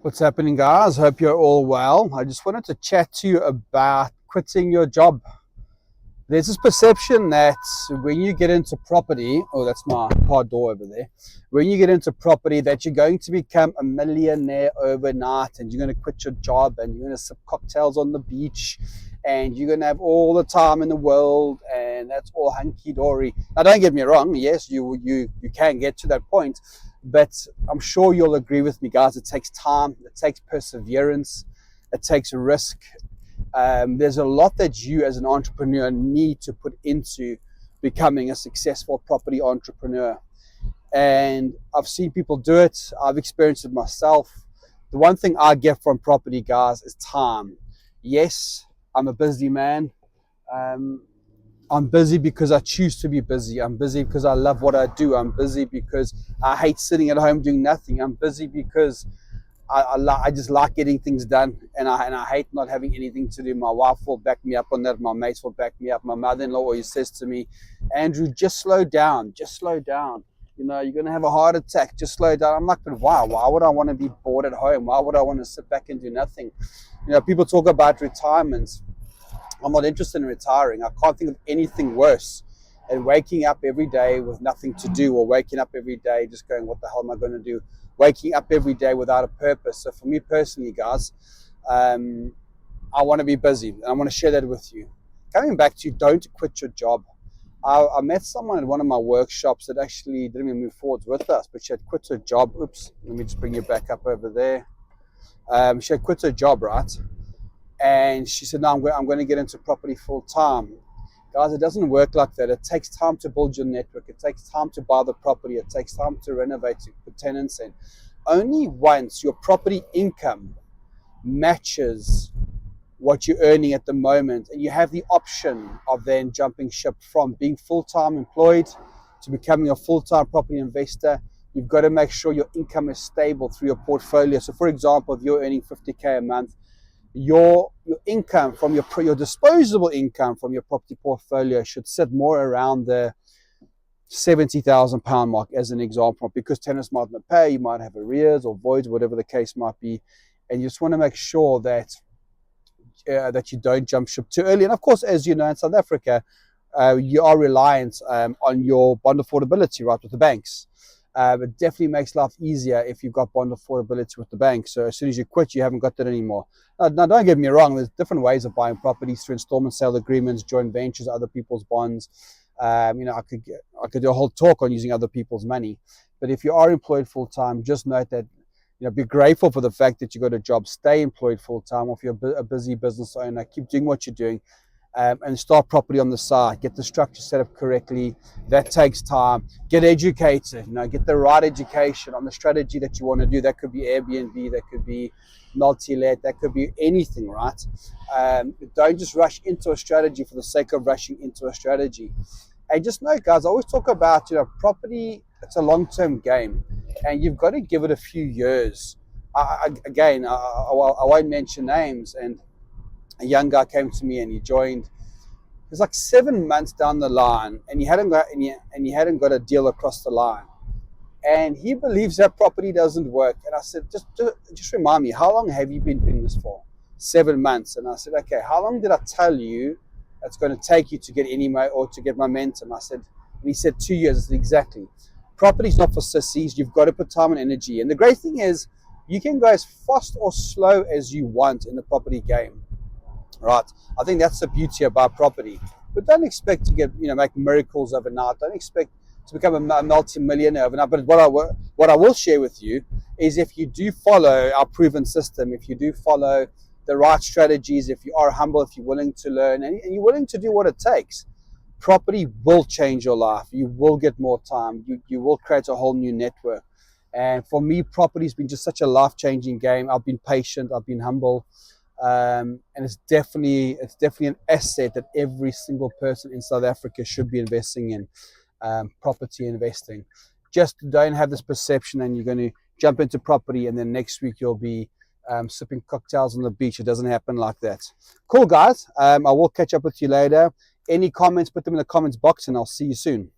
What's happening, guys? Hope you're all well. I just wanted to chat to you about quitting your job. There's this perception that when you get into property, oh, that's my car door over there. When you get into property, that you're going to become a millionaire overnight, and you're going to quit your job, and you're going to sip cocktails on the beach, and you're going to have all the time in the world, and that's all hunky dory. Now, don't get me wrong. Yes, you can get to that point, but I'm sure you'll agree with me, guys. It takes time, it takes perseverance, it takes risk. There's a lot that you as an entrepreneur need to put into becoming a successful property entrepreneur. And I've seen people do it. I've experienced it myself. The one thing I get from property, guys, is time. Yes, I'm a busy man. I'm busy because I choose to be busy. I'm busy because I love what I do. I'm busy because I hate sitting at home doing nothing. I'm busy because I just like getting things done, and I hate not having anything to do. My wife will back me up on that. My mates will back me up. My mother-in-law always says to me, Andrew, just slow down. Just slow down. You know, you're going to have a heart attack. Just slow down. I'm like, but why? Why would I want to be bored at home? Why would I want to sit back and do nothing? You know, people talk about retirement. I'm not interested in retiring. I can't think of anything worse than waking up every day with nothing to do, or waking up every day just going, what the hell am I going to do? Waking up every day without a purpose. So for me personally, guys, I want to be busy, and I want to share that with you. Coming back to you, don't quit your job. I met someone at one of my workshops that actually didn't even move forward with us, but she had quit her job. Oops, let me just bring you back up over there. She had quit her job, right? And she said, no, I'm going to get into property full time. Guys, it doesn't work like that. It takes time to build your network. It takes time to buy the property. It takes time to renovate, to put tenants in. Only once your property income matches what you're earning at the moment, and you have the option of then jumping ship from being full-time employed to becoming a full-time property investor, you've got to make sure your income is stable through your portfolio. So for example, if you're earning 50K a month, your income from your disposable income from your property portfolio should sit more around the £70,000 mark, as an example, because tenants might not pay, you might have arrears or voids, whatever the case might be, and you just want to make sure that that you don't jump ship too early. And of course, as you know, in South Africa, you are reliant on your bond affordability, right, with the banks. It definitely makes life easier if you've got bond affordability with the bank. So as soon as you quit, you haven't got that anymore. Now, don't get me wrong. There's different ways of buying properties through installment sale agreements, joint ventures, other people's bonds. I could do a whole talk on using other people's money. But if you are employed full time, just note that, be grateful for the fact that you got a job. Stay employed full time. Or if you're a busy business owner, keep doing what you're doing. And start property on the side. Get the structure set up correctly. That takes time. Get educated. Get the right education on the strategy that you want to do. That could be Airbnb. That could be multi-let. That could be anything, right? Don't just rush into a strategy for the sake of rushing into a strategy. And just know, guys, I always talk about property. It's a long-term game, and you've got to give it a few years. I won't mention names, and a young guy came to me and he joined. It was like 7 months down the line, and he hadn't got a deal across the line, and he believes that property doesn't work. And I said, just remind me, how long have you been doing this for? 7 months. And I said, okay, how long did I tell you it's going to take you to get or to get momentum? I said, and he said 2 years. I said, exactly. Property's not for sissies. You've got to put time and energy. And the great thing is, you can go as fast or slow as you want in the property game. Right, I think that's the beauty about property. But don't expect to make miracles overnight. Don't expect to become a multi-millionaire overnight. But what I will share with you is, if you do follow our proven system, if you do follow the right strategies, if you are humble, if you're willing to learn, and you're willing to do what it takes, property will change your life. You will get more time. You will create a whole new network. And for me, property's been just such a life-changing game. I've been patient. I've been humble. And it's definitely an asset that every single person in South Africa should be investing in, property investing. Just don't have this perception and you're going to jump into property and then next week you'll be sipping cocktails on the beach. It doesn't happen like that. Cool, guys. I will catch up with you later. Any comments, put them in the comments box, and I'll see you soon.